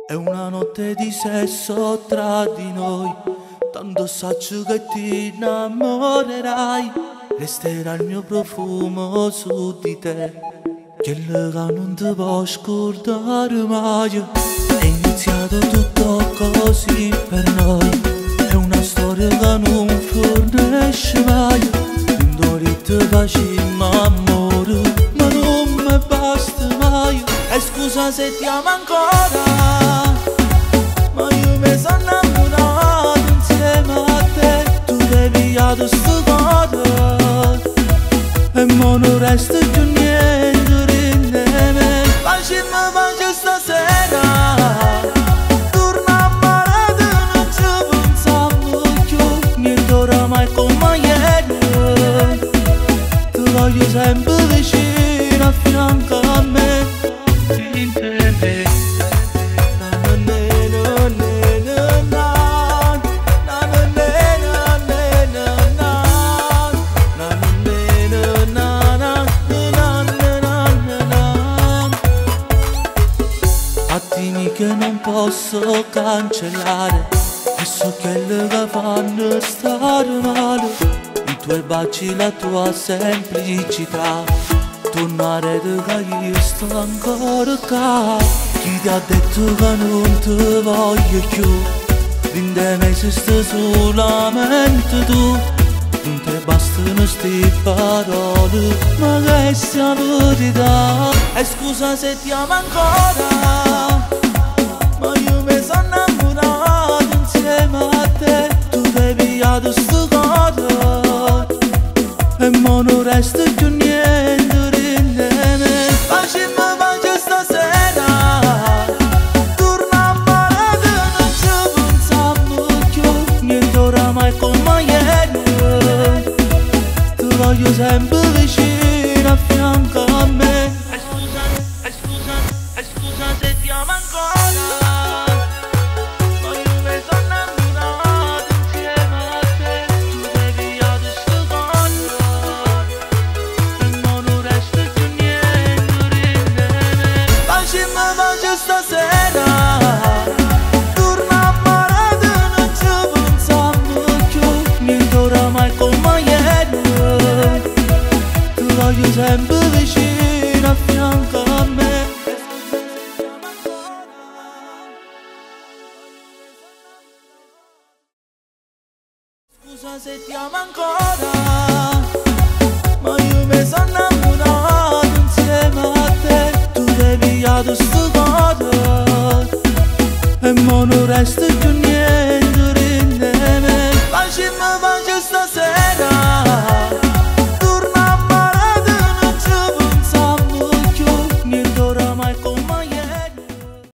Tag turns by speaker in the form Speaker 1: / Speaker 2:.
Speaker 1: È una notte di sesso tra di noi, tanto saggio che ti innamorerai. Resterà il mio profumo su di te, quello che non ti può scordare mai. È iniziato tutto così per noi, è una storia che non finisce mai. Quando ti facciamo amore, ma non mi basta mai. E scusa se ti amo ancora, ma io mi sono innamorato insieme a te. Tu devi pigliare sto cuore e mo non resta più niente rinde me. Facciamo stasera, torna a mare, non ci pensiamo più. Niente oramai come ieri, ti voglio sempre vicino a fianco a me. Attimi che non posso cancellare, e so quello che fanno stare male. I tuoi baci, la tua semplicità, tornare da che io sto ancora qua. Chi ti ha detto che non ti voglio più? Rinde me se stai solamente tu. Non ti bastano sti parole, ma che sia verità. E scusa se ti amo ancora, ma io mi sono innamorato insieme a te. Tu devi pigliare sto cuore e mo non resta più niente rinde me. Facciamo stasera, torna a mare, non ci pensiamo più. Niente oramai come ieri, ti voglio sempre vicino a fianco a me. Scusa se ti amo ancora, ma io mi sono innamorato insieme a te. Tu devi pigliare sto cuore e mo non resta più niente rinde me. Facciamo stasera, torna a mare, non ci pensiamo più. Niente oramai come ieri, ti voglio sempre vicino a fianco a me. Scusa se ti amo ancora, ma io mi sono